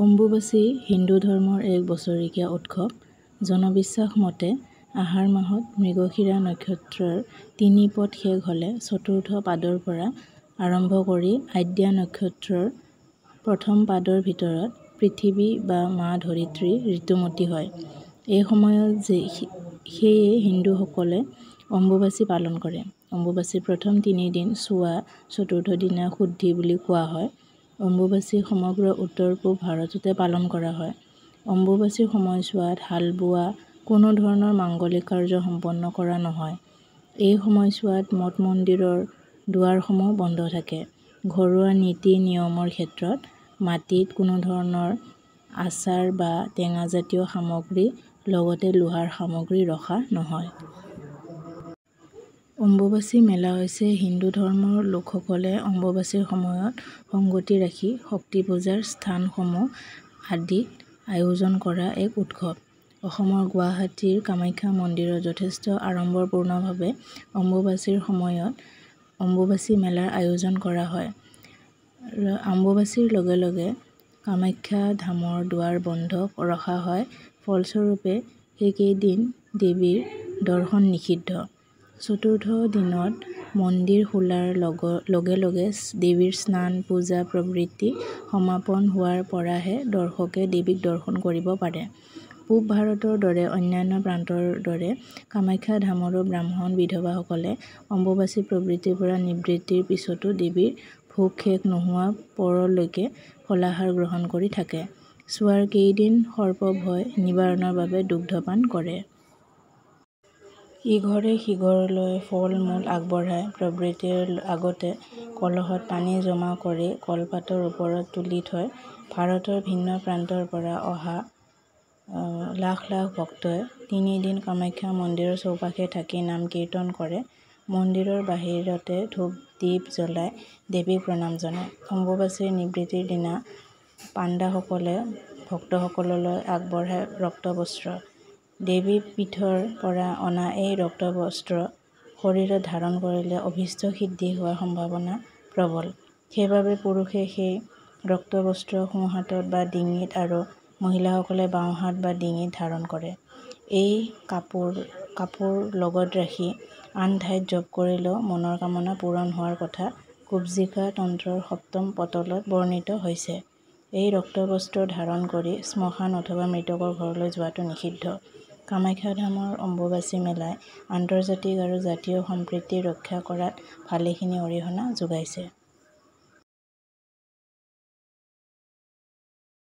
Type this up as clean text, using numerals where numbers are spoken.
অম্বুবাচী হিন্দু ধৰ্মৰ এক বছৰেকীয়া উৎসৱ। জনবিশ্বাস মতে আহাৰ মাহত মৃগশিৰা নক্ষত্ৰৰ ৩ পদ শেষ হ'লে চতুৰ্থ পাদৰ পৰা আৰম্ভ কৰি আদ্যা নক্ষত্ৰৰ প্ৰথম পাদৰ ভিতৰত পৃথিৱী বা মা ধৰিত্ৰী ঋতুমতী হয়। এই সময়ত সেয়ে হিন্দুসকলে অম্বুবাচী পালন কৰে। অম্বুবাচীৰ প্ৰথম ৩ দিন চোৱা, চতুৰ্থ দিনা শুদ্ধি বুলি কোৱা হয়। অম্বুবাচী সমগ্ৰ উত্তৰ-পূব ভাৰততে পালন কৰা হয়। অম্বুবাচীৰ সময়ছোৱাত হাল বোৱা, কোনো ধৰণৰ মাংগলিক কাৰ্য সম্পন্ন কৰা নহয়। এই সময়ছোৱাত মঠ-মন্দিৰৰ দুৱাৰসমূহ বন্ধ থাকে। ঘৰুৱা নীতি-নিয়মৰ ক্ষেত্ৰত মাটিত কোনো ধৰণৰ আচাৰ বা টেঙাজাতীয় সামগ্ৰী, লগতে লোহাৰ সামগ্ৰী ৰখা নহয়। অম্বুবাচী মেলা হৈছে হিন্দু ধৰ্মৰ লোকসকলে অম্বুবাচীৰ সময়ত সংগতি ৰাখি শক্তি পূজাৰ স্থানসমূহ আদিত আয়োজন কৰা এক উৎসৱ। অসমৰ গুৱাহাটীৰ কামাখ্যা মন্দিৰত যথেষ্ট আড়ম্বৰপূৰ্ণভাৱে অম্বুবাচীৰ সময়ত অম্বুবাচী মেলাৰ আয়োজন কৰা হয়। অম্বুবাচীৰ লগে লগে কামাখ্যা ধামৰ দুৱাৰ বন্ধ ৰখা হয়। ফলস্বৰূপে সেইকেইদিন দেৱীৰ দৰ্শন নিষিদ্ধ। চতুৰ্থ দিনত মন্দিৰ খোলাৰ লগে লগে দেৱীৰ স্নান, পূজা প্ৰভৃতি সমাপন হোৱাৰ পৰাহে দৰ্শকে দেৱীক দৰ্শন কৰিব পাৰে। পূব ভাৰতৰ দৰে অন্যান্য প্ৰান্তৰ দৰে কামাখ্যা ধামৰো ব্ৰাহ্মণ বিধৱাসকলে অম্বুবাচী প্ৰভৃতিৰ পৰা নিবৃত্তিৰ পিছতো দেৱীৰ ভোগ শেষ নোহোৱা পৰলৈকে ফলাহাৰ গ্ৰহণ কৰি থাকে। চোৱাৰ কেইদিন সৰ্পভয় নিবাৰণৰ বাবে দুগ্ধপান কৰে। ইঘৰে সিঘৰলৈ ফল-মূল আগবঢ়ায়। প্ৰভৃতিৰ আগতে কলহত পানী জমা কৰি কলপাতৰ ওপৰত তুলি থয়। ভাৰতৰ ভিন্ন প্ৰান্তৰ পৰা অহা লাখ লাখ ভক্তই ৩ দিন কামাখ্যা মন্দিৰৰ চৌপাশে থাকি নাম কীৰ্তন কৰে। মন্দিৰৰ বাহিৰতে ধূপ-দীপ জ্বলাই দেৱীক প্ৰণাম জনায়। অম্বুবাচীৰ নিবৃত্তিৰ দিনা পাণ্ডাসকলে ভক্তসকললৈ আগবঢ়ায় ৰক্তবস্ত্ৰ। দেৱী পীঠৰ পৰা অনা এই ৰক্তবস্ত্ৰ শৰীৰত ধাৰণ কৰিলে অভীষ্ট সিদ্ধি হোৱাৰ সম্ভাৱনা প্ৰবল। সেইবাবে পুৰুষে সেই ৰক্তবস্ত্ৰ সোঁহাতত বা ডিঙিত আৰু মহিলাসকলে বাওঁ হাত বা ডিঙিত ধাৰণ কৰে। এই কাপোৰ লগত ৰাখি আন ঠাইত জপ কৰিলেও মনৰ কামনা পূৰণ হোৱাৰ কথা কুব্জিকা তন্ত্ৰৰ ৭ম পটলত বৰ্ণিত হৈছে। এই ৰক্তবস্ত্ৰ ধাৰণ কৰি শ্মশান অথবা মৃতকৰ ঘৰলৈ যোৱাটো নিষিদ্ধ। কামাখ্যা ধামৰ অম্বুবাচী মেলাই আন্তৰ্জাতিক আৰু জাতীয় সম্প্ৰীতি ৰক্ষা কৰাত ভালেখিনি অৰিহণা যোগাইছে।